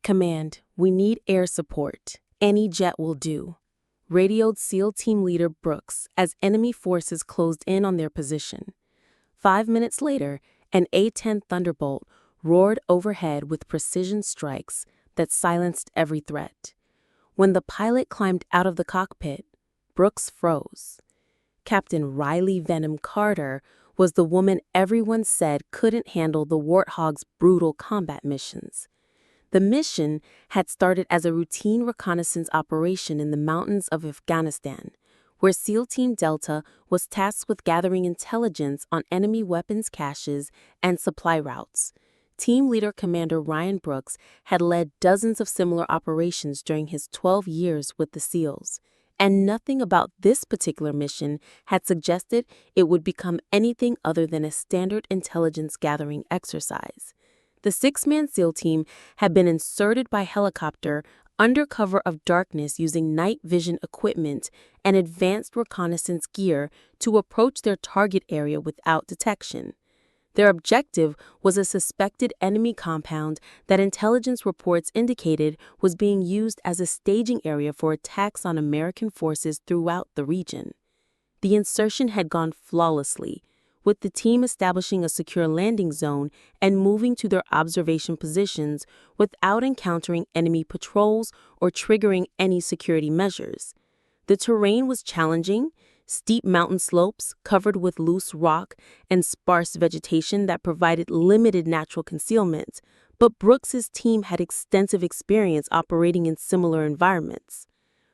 Command, we need air support. Any jet will do, radioed SEAL Team Leader Brooks as enemy forces closed in on their position. 5 minutes later, an A-10 Thunderbolt roared overhead with precision strikes that silenced every threat. When the pilot climbed out of the cockpit, Brooks froze. Captain Riley Venom Carter was the woman everyone said couldn't handle the Warthog's brutal combat missions. The mission had started as a routine reconnaissance operation in the mountains of Afghanistan, where SEAL Team Delta was tasked with gathering intelligence on enemy weapons caches and supply routes. Team leader Commander Ryan Brooks had led dozens of similar operations during his 12 years with the SEALs, and nothing about this particular mission had suggested it would become anything other than a standard intelligence gathering exercise. The 6-man SEAL team had been inserted by helicopter under cover of darkness using night vision equipment and advanced reconnaissance gear to approach their target area without detection. Their objective was a suspected enemy compound that intelligence reports indicated was being used as a staging area for attacks on American forces throughout the region. The insertion had gone flawlessly, with the team establishing a secure landing zone and moving to their observation positions without encountering enemy patrols or triggering any security measures. The terrain was challenging, steep mountain slopes covered with loose rock and sparse vegetation that provided limited natural concealment, but Brooks's team had extensive experience operating in similar environments.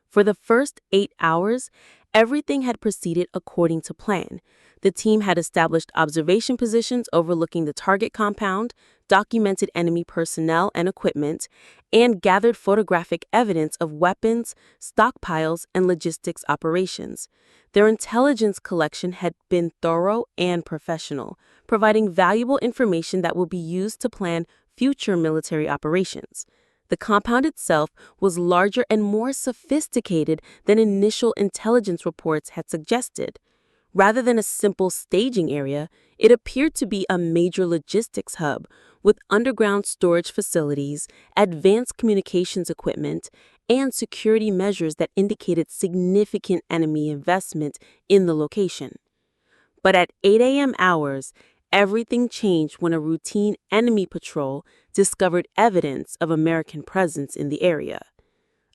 For the first 8 hours, everything had proceeded according to plan. The team had established observation positions overlooking the target compound, documented enemy personnel and equipment, and gathered photographic evidence of weapons, stockpiles, and logistics operations. Their intelligence collection had been thorough and professional, providing valuable information that will be used to plan future military operations. The compound itself was larger and more sophisticated than initial intelligence reports had suggested. Rather than a simple staging area, it appeared to be a major logistics hub with underground storage facilities, advanced communications equipment, and security measures that indicated significant enemy investment in the location. But at 8 a.m. hours, everything changed when a routine enemy patrol discovered evidence of American presence in the area.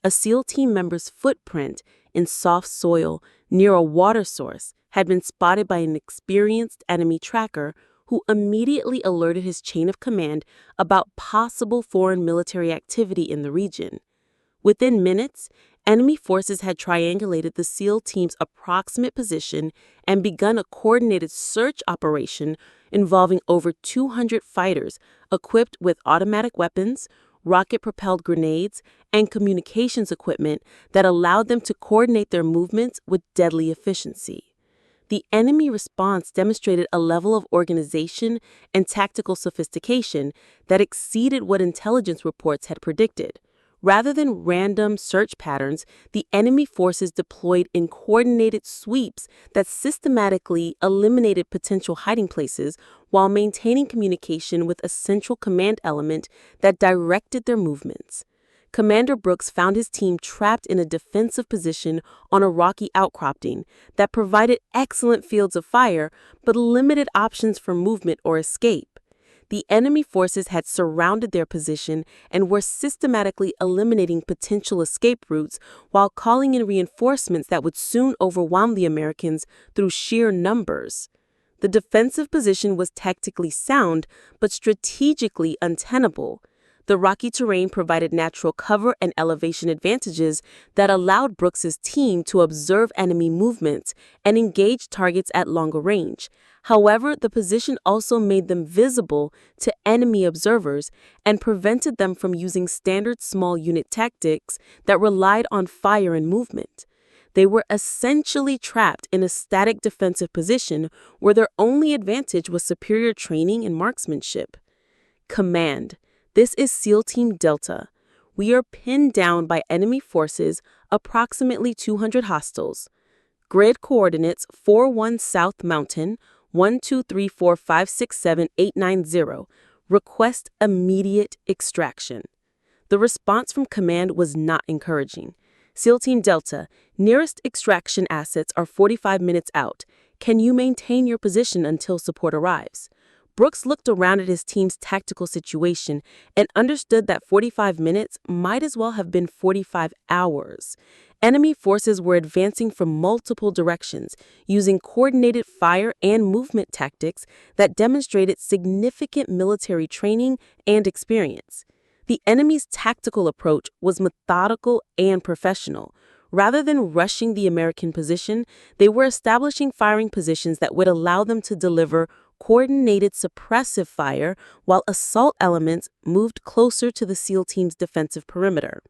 A SEAL team member's footprint in soft soil near a water source had been spotted by an experienced enemy tracker who immediately alerted his chain of command about possible foreign military activity in the region. Within minutes, enemy forces had triangulated the SEAL team's approximate position and begun a coordinated search operation involving over 200 fighters equipped with automatic weapons, rocket-propelled grenades, and communications equipment that allowed them to coordinate their movements with deadly efficiency. The enemy response demonstrated a level of organization and tactical sophistication that exceeded what intelligence reports had predicted. Rather than random search patterns, the enemy forces deployed in coordinated sweeps that systematically eliminated potential hiding places while maintaining communication with a central command element that directed their movements. Commander Brooks found his team trapped in a defensive position on a rocky outcropping that provided excellent fields of fire but limited options for movement or escape. The enemy forces had surrounded their position and were systematically eliminating potential escape routes while calling in reinforcements that would soon overwhelm the Americans through sheer numbers. The defensive position was tactically sound but strategically untenable. The rocky terrain provided natural cover and elevation advantages that allowed Brooks's team to observe enemy movements and engage targets at longer range. However, the position also made them visible to enemy observers and prevented them from using standard small unit tactics that relied on fire and movement. They were essentially trapped in a static defensive position where their only advantage was superior training and marksmanship. Command. This is SEAL Team Delta. We are pinned down by enemy forces, approximately 200 hostiles. Grid coordinates 41 South Mountain, 123456789. Request immediate extraction. the response from command was not encouraging. SEAL Team Delta, nearest extraction assets are 45 minutes out. Can you maintain your position until support arrives? Brooks looked around at his team's tactical situation and understood that 45 minutes might as well have been 45 hours. Enemy forces were advancing from multiple directions, using coordinated fire and movement tactics that demonstrated significant military training and experience. The enemy's tactical approach was methodical and professional. Rather than rushing the American position, they were establishing firing positions that would allow them to deliver coordinated suppressive fire while assault elements moved closer to the SEAL Team's defensive perimeter.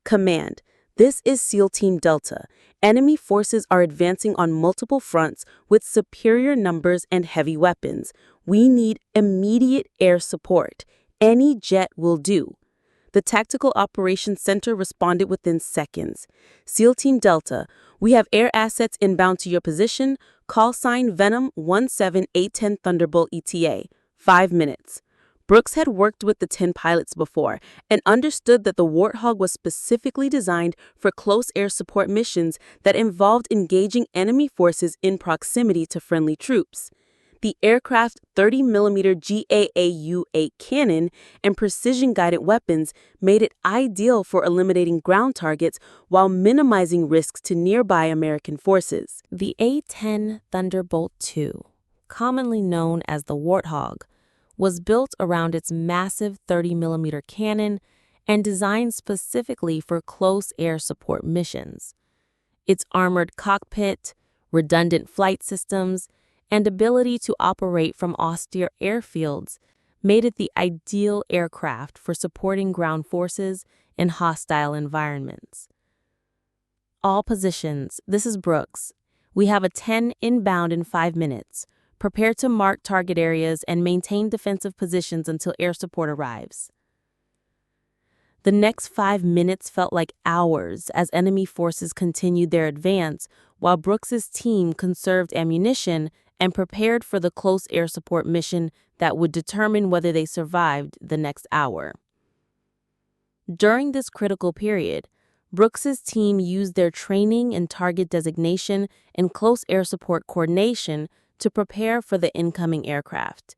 Command: this is SEAL Team Delta. Enemy forces are advancing on multiple fronts with superior numbers and heavy weapons. We need immediate air support. Any jet will do. The Tactical Operations Center responded within seconds. SEAL Team Delta, we have air assets inbound to your position. Call sign Venom 17 A10 Thunderbolt ETA. 5 minutes. Brooks had worked with the 10 pilots before and understood that the Warthog was specifically designed for close air support missions that involved engaging enemy forces in proximity to friendly troops. The aircraft's 30mm GAAU-8 cannon and precision-guided weapons made it ideal for eliminating ground targets while minimizing risks to nearby American forces. The A-10 Thunderbolt II, commonly known as the Warthog, was built around its massive 30mm cannon and designed specifically for close air support missions. Its armored cockpit, redundant flight systems, and ability to operate from austere airfields made it the ideal aircraft for supporting ground forces in hostile environments. All positions, this is Brooks. We have A-10 inbound in 5 minutes. Prepare to mark target areas and maintain defensive positions until air support arrives. The next 5 minutes felt like hours as enemy forces continued their advance while Brooks's team conserved ammunition and prepared for the close air support mission that would determine whether they survived the next hour. During this critical period, Brooks's team used their training and target designation and close air support coordination to prepare for the incoming aircraft.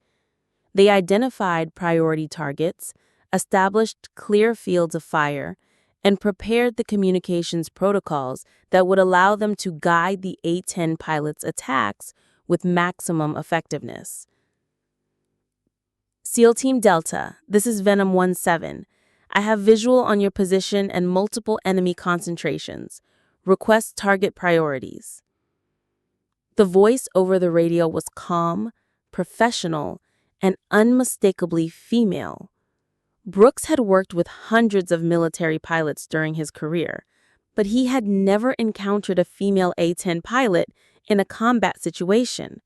They identified priority targets, established clear fields of fire, and prepared the communications protocols that would allow them to guide the A-10 pilots' attacks with maximum effectiveness. SEAL Team Delta, this is Venom 17. I have visual on your position and multiple enemy concentrations. Request target priorities. The voice over the radio was calm, professional, and unmistakably female. Brooks had worked with hundreds of military pilots during his career, but he had never encountered a female A-10 pilot in a combat situation.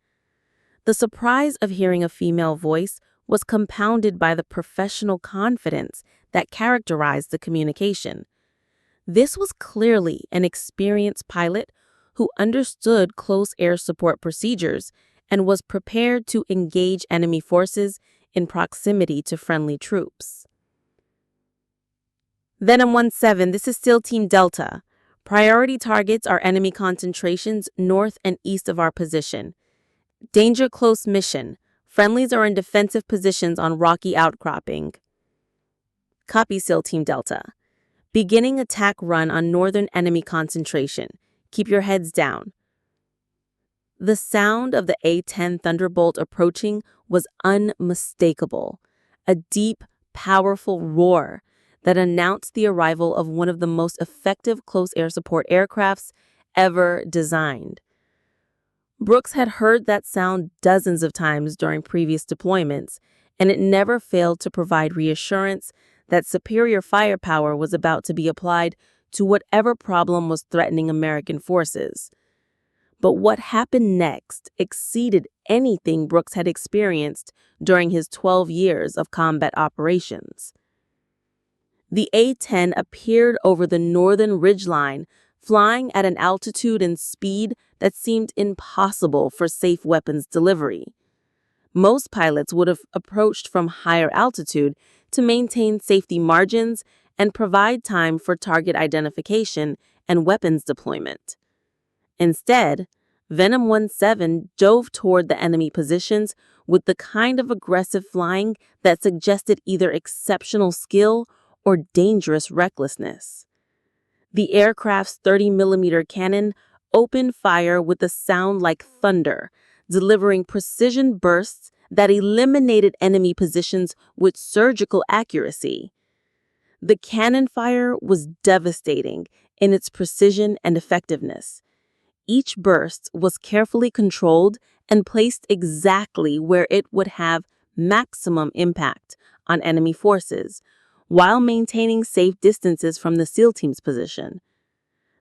The surprise of hearing a female voice was compounded by the professional confidence that characterized the communication. This was clearly an experienced pilot who understood close air support procedures and was prepared to engage enemy forces in proximity to friendly troops. Venom 17, this is SEAL Team Delta. Priority targets are enemy concentrations north and east of our position. Danger close mission. Friendlies are in defensive positions on rocky outcropping. Copy SEAL Team Delta. Beginning attack run on northern enemy concentration. Keep your heads down. The sound of the A-10 Thunderbolt approaching was unmistakable. A deep, powerful roar that announced the arrival of one of the most effective close air support aircrafts ever designed. Brooks had heard that sound dozens of times during previous deployments, and it never failed to provide reassurance that superior firepower was about to be applied to whatever problem was threatening American forces. But what happened next exceeded anything Brooks had experienced during his 12 years of combat operations. The A-10 appeared over the northern ridgeline, flying at an altitude and speed that seemed impossible for safe weapons delivery. Most pilots would have approached from higher altitude to maintain safety margins and provide time for target identification and weapons deployment. Instead, Venom 17 dove toward the enemy positions with the kind of aggressive flying that suggested either exceptional skill or dangerous recklessness. The aircraft's 30mm cannon opened fire with a sound like thunder, delivering precision bursts that eliminated enemy positions with surgical accuracy. The cannon fire was devastating in its precision and effectiveness. Each burst was carefully controlled and placed exactly where it would have maximum impact on enemy forces, while maintaining safe distances from the SEAL team's position.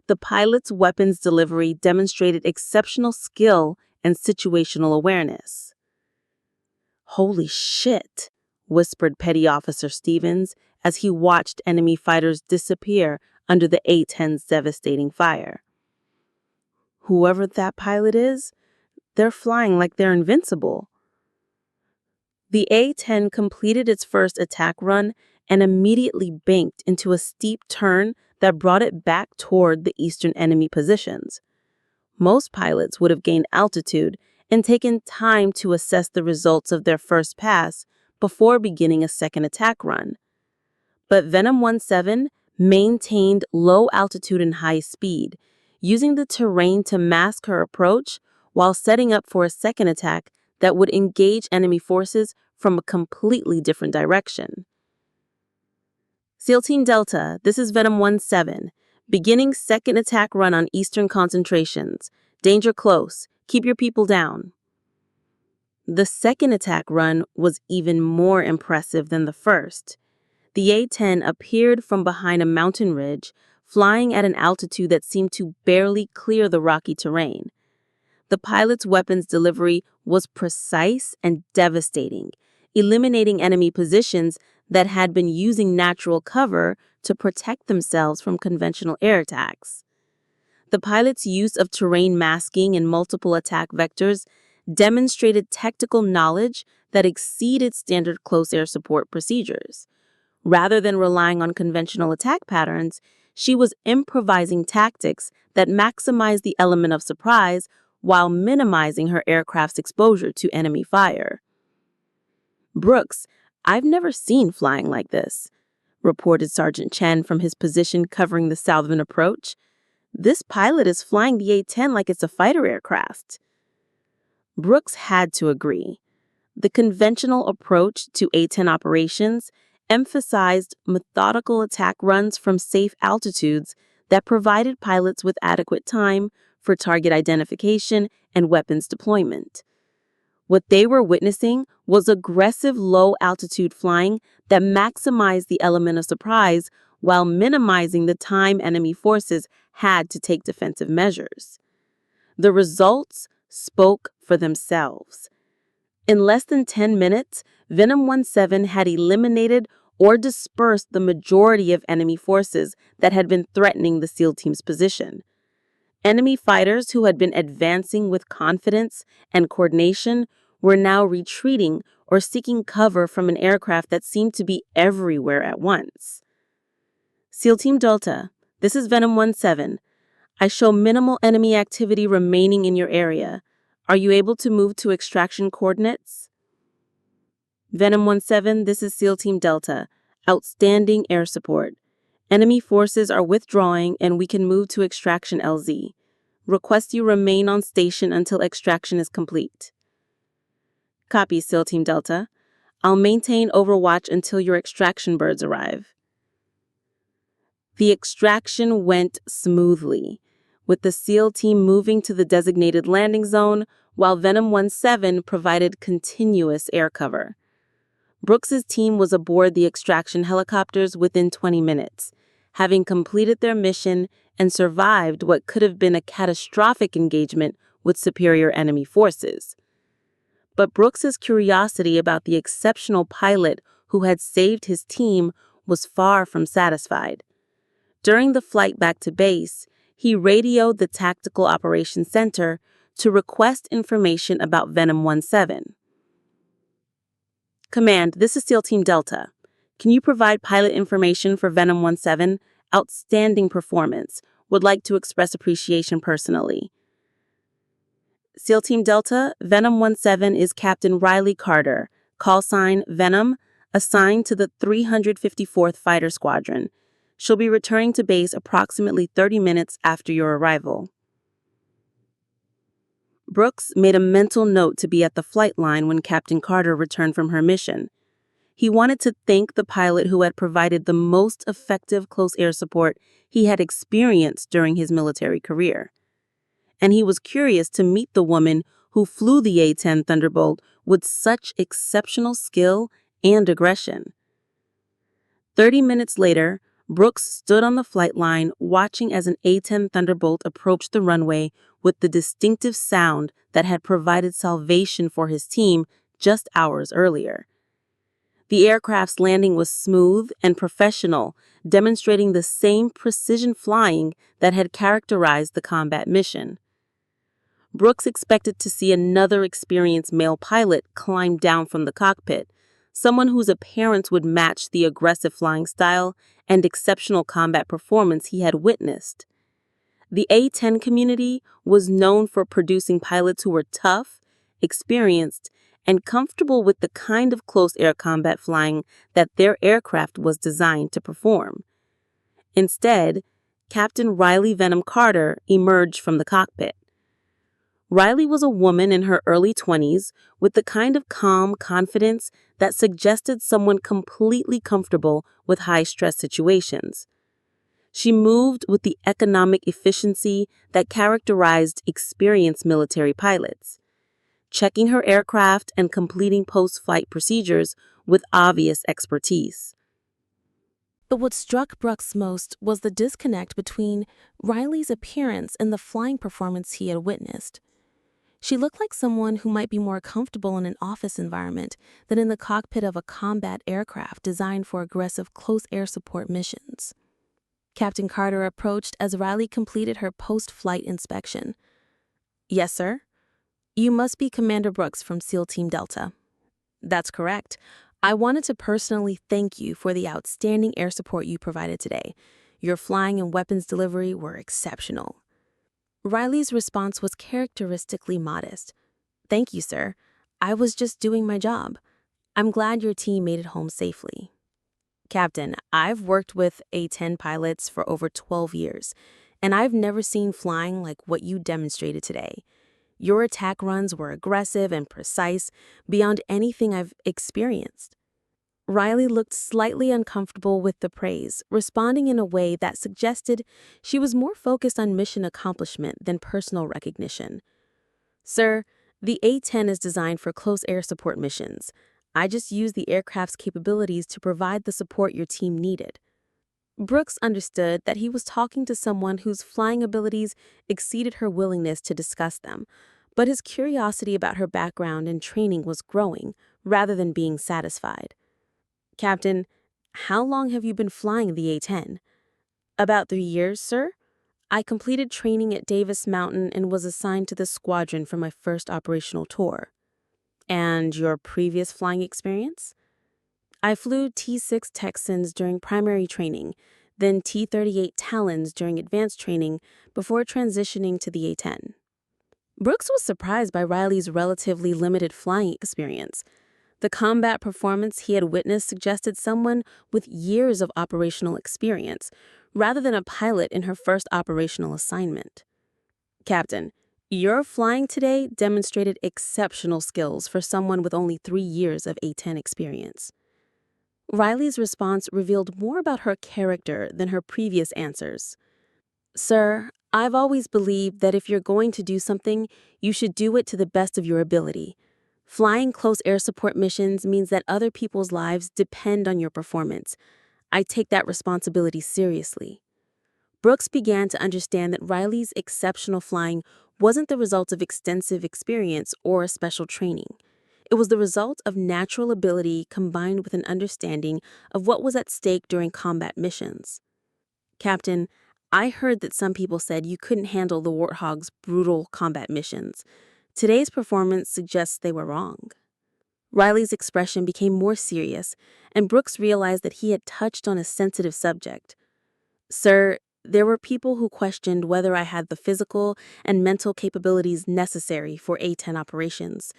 The pilot's weapons delivery demonstrated exceptional skill and situational awareness. "Holy shit," whispered Petty Officer Stevens as he watched enemy fighters disappear under the A-10's devastating fire. "Whoever that pilot is, they're flying like they're invincible." The A-10 completed its first attack run and immediately banked into a steep turn that brought it back toward the eastern enemy positions. Most pilots would have gained altitude and taken time to assess the results of their first pass before beginning a second attack run. But Venom 17 maintained low altitude and high speed, using the terrain to mask her approach while setting up for a second attack that would engage enemy forces from a completely different direction. "SEAL Team Delta, this is Venom 17, beginning second attack run on eastern concentrations. Danger close. Keep your people down." The second attack run was even more impressive than the first. The A-10 appeared from behind a mountain ridge, flying at an altitude that seemed to barely clear the rocky terrain. The pilot's weapons delivery was precise and devastating, eliminating enemy positions that had been using natural cover to protect themselves from conventional air attacks. The pilot's use of terrain masking and multiple attack vectors demonstrated tactical knowledge that exceeded standard close air support procedures. Rather than relying on conventional attack patterns, she was improvising tactics that maximized the element of surprise while minimizing her aircraft's exposure to enemy fire. "Brooks, I've never seen flying like this," reported Sergeant Chen from his position covering the southern approach. "This pilot is flying the A-10 like it's a fighter aircraft." Brooks had to agree. The conventional approach to A-10 operations emphasized methodical attack runs from safe altitudes that provided pilots with adequate time for target identification and weapons deployment. What they were witnessing was aggressive low-altitude flying that maximized the element of surprise while minimizing the time enemy forces had to take defensive measures. The results spoke for themselves. In less than 10 minutes, Venom 17 had eliminated or dispersed the majority of enemy forces that had been threatening the SEAL team's position. Enemy fighters who had been advancing with confidence and coordination were now retreating or seeking cover from an aircraft that seemed to be everywhere at once. "SEAL Team Delta, this is Venom 17. I show minimal enemy activity remaining in your area. Are you able to move to extraction coordinates?" "Venom 17, this is SEAL Team Delta. Outstanding air support. Enemy forces are withdrawing and we can move to extraction LZ. Request you remain on station until extraction is complete." "Copy, SEAL Team Delta. I'll maintain overwatch until your extraction birds arrive." The extraction went smoothly, with the SEAL team moving to the designated landing zone while Venom 17 provided continuous air cover. Brooks's team was aboard the extraction helicopters within 20 minutes, having completed their mission and survived what could have been a catastrophic engagement with superior enemy forces. But Brooks's curiosity about the exceptional pilot who had saved his team was far from satisfied. During the flight back to base, he radioed the Tactical Operations Center to request information about Venom 17. "Command, this is SEAL Team Delta. Can you provide pilot information for Venom 17? Outstanding performance. Would like to express appreciation personally. SEAL Team Delta, Venom 17 is Captain Riley Carter, call sign Venom, assigned to the 354th Fighter Squadron. She'll be returning to base approximately 30 minutes after your arrival. Brooks made a mental note to be at the flight line when Captain Carter returned from her mission. He wanted to thank the pilot who had provided the most effective close air support he had experienced during his military career. And he was curious to meet the woman who flew the A-10 Thunderbolt with such exceptional skill and aggression. 30 minutes later, Brooks stood on the flight line watching as an A-10 Thunderbolt approached the runway with the distinctive sound that had provided salvation for his team just hours earlier. The aircraft's landing was smooth and professional, demonstrating the same precision flying that had characterized the combat mission. Brooks expected to see another experienced male pilot climb down from the cockpit, someone whose appearance would match the aggressive flying style and exceptional combat performance he had witnessed. The A-10 community was known for producing pilots who were tough, experienced, and comfortable with the kind of close air combat flying that their aircraft was designed to perform. Instead, Captain Riley Venom Carter emerged from the cockpit. Riley was a woman in her early 20s with the kind of calm confidence that suggested someone completely comfortable with high-stress situations. She moved with the economic efficiency that characterized experienced military pilots, checking her aircraft and completing post-flight procedures with obvious expertise. But what struck Brooks most was the disconnect between Riley's appearance and the flying performance he had witnessed. She looked like someone who might be more comfortable in an office environment than in the cockpit of a combat aircraft designed for aggressive close air support missions. Captain Carter approached as Riley completed her post-flight inspection. "Yes, sir. You must be Commander Brooks from SEAL Team Delta." "That's correct. I wanted to personally thank you for the outstanding air support you provided today. Your flying and weapons delivery were exceptional." Riley's response was characteristically modest. "Thank you, sir. I was just doing my job. I'm glad your team made it home safely." "Captain, I've worked with A-10 pilots for over 12 years, and I've never seen flying like what you demonstrated today. Your attack runs were aggressive and precise beyond anything I've experienced." Riley looked slightly uncomfortable with the praise, responding in a way that suggested she was more focused on mission accomplishment than personal recognition. "Sir, the A-10 is designed for close air support missions. I just used the aircraft's capabilities to provide the support your team needed." Brooks understood that he was talking to someone whose flying abilities exceeded her willingness to discuss them, but his curiosity about her background and training was growing rather than being satisfied. "Captain, how long have you been flying the A-10? "About 3 years, sir. I completed training at Davis Mountain and was assigned to the squadron for my first operational tour." "And your previous flying experience?" "I flew T-6 Texans during primary training, then T-38 Talons during advanced training before transitioning to the A-10. Brooks was surprised by Riley's relatively limited flying experience. The combat performance he had witnessed suggested someone with years of operational experience, rather than a pilot in her first operational assignment. "Captain, your flying today demonstrated exceptional skills for someone with only 3 years of A-10 experience." Riley's response revealed more about her character than her previous answers. "Sir, I've always believed that if you're going to do something, you should do it to the best of your ability. Flying close air support missions means that other people's lives depend on your performance. I take that responsibility seriously." Brooks began to understand that Riley's exceptional flying wasn't the result of extensive experience or special training. It was the result of natural ability combined with an understanding of what was at stake during combat missions. "Captain, I heard that some people said you couldn't handle the Warthog's brutal combat missions. Today's performance suggests they were wrong." Riley's expression became more serious, and Brooks realized that he had touched on a sensitive subject. "Sir, there were people who questioned whether I had the physical and mental capabilities necessary for A-10 operations.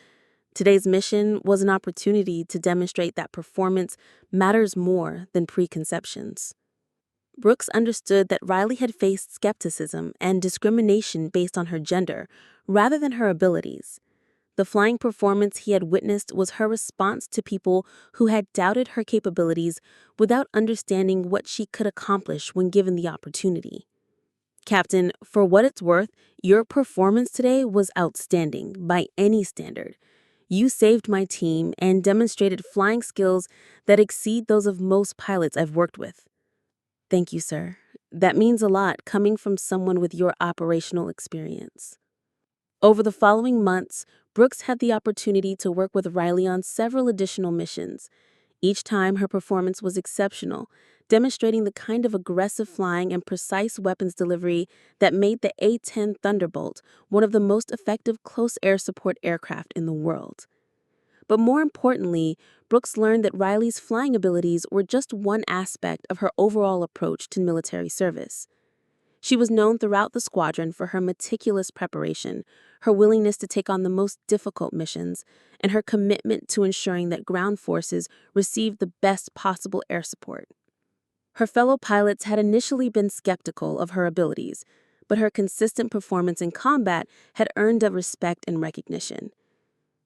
Today's mission was an opportunity to demonstrate that performance matters more than preconceptions." Brooks understood that Riley had faced skepticism and discrimination based on her gender, rather than her abilities. The flying performance he had witnessed was her response to people who had doubted her capabilities without understanding what she could accomplish when given the opportunity. "Captain, for what it's worth, your performance today was outstanding by any standard. You saved my team and demonstrated flying skills that exceed those of most pilots I've worked with." "Thank you, sir. That means a lot coming from someone with your operational experience." Over the following months, Brooks had the opportunity to work with Riley on several additional missions. Each time, her performance was exceptional, demonstrating the kind of aggressive flying and precise weapons delivery that made the A-10 Thunderbolt one of the most effective close air support aircraft in the world. But more importantly, Brooks learned that Riley's flying abilities were just one aspect of her overall approach to military service. She was known throughout the squadron for her meticulous preparation, her willingness to take on the most difficult missions, and her commitment to ensuring that ground forces received the best possible air support. Her fellow pilots had initially been skeptical of her abilities, but her consistent performance in combat had earned a respect and recognition.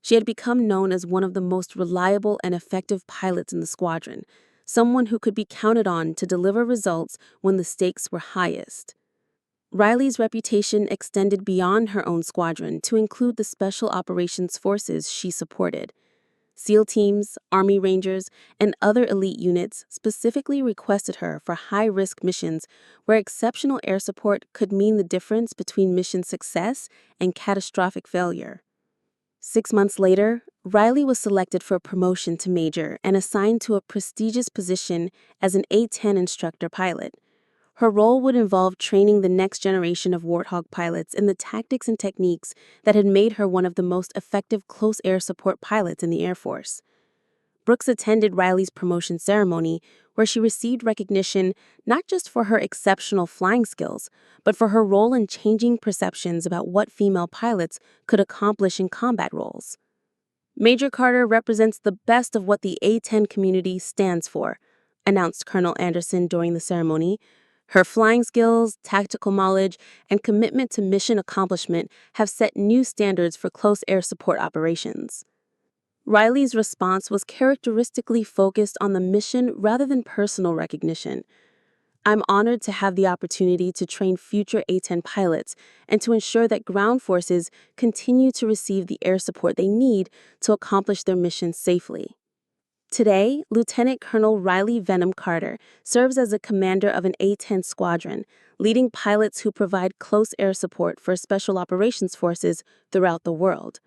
She had become known as one of the most reliable and effective pilots in the squadron, someone who could be counted on to deliver results when the stakes were highest. Riley's reputation extended beyond her own squadron to include the Special Operations Forces she supported. SEAL teams, Army Rangers, and other elite units specifically requested her for high-risk missions where exceptional air support could mean the difference between mission success and catastrophic failure. 6 months later, Riley was selected for a promotion to major and assigned to a prestigious position as an A-10 instructor pilot. Her role would involve training the next generation of Warthog pilots in the tactics and techniques that had made her one of the most effective close air support pilots in the Air Force. Brooks attended Riley's promotion ceremony, where she received recognition not just for her exceptional flying skills, but for her role in changing perceptions about what female pilots could accomplish in combat roles. "Major Carter represents the best of what the A-10 community stands for," announced Colonel Anderson during the ceremony. "Her flying skills, tactical knowledge, and commitment to mission accomplishment have set new standards for close air support operations." Riley's response was characteristically focused on the mission rather than personal recognition. "I'm honored to have the opportunity to train future A-10 pilots and to ensure that ground forces continue to receive the air support they need to accomplish their mission safely." Today, Lieutenant Colonel Riley Venom Carter serves as a commander of an A-10 squadron, leading pilots who provide close air support for special operations forces throughout the world.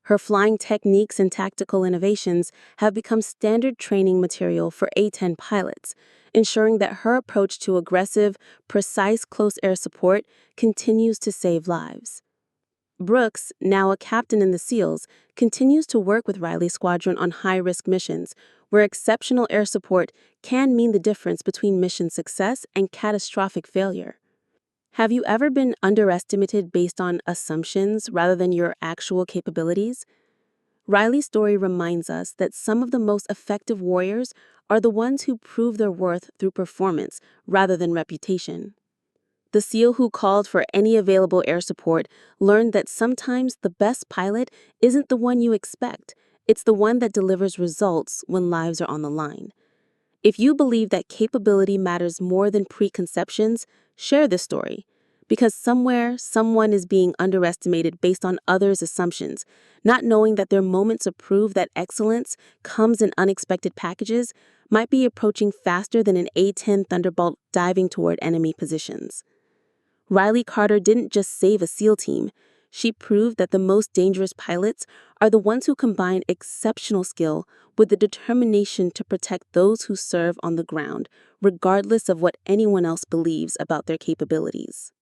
Her flying techniques and tactical innovations have become standard training material for A-10 pilots, ensuring that her approach to aggressive, precise close air support continues to save lives. Brooks, now a captain in the SEALs, continues to work with Riley's squadron on high-risk missions, where exceptional air support can mean the difference between mission success and catastrophic failure. Have you ever been underestimated based on assumptions rather than your actual capabilities? Riley's story reminds us that some of the most effective warriors are the ones who prove their worth through performance rather than reputation. The SEAL who called for any available air support learned that sometimes the best pilot isn't the one you expect, it's the one that delivers results when lives are on the line. If you believe that capability matters more than preconceptions, share this story. Because somewhere, someone is being underestimated based on others' assumptions, not knowing that their moment to prove that excellence comes in unexpected packages might be approaching faster than an A-10 Thunderbolt diving toward enemy positions. Riley Carter didn't just save a SEAL team. She proved that the most dangerous pilots are the ones who combine exceptional skill with the determination to protect those who serve on the ground, regardless of what anyone else believes about their capabilities.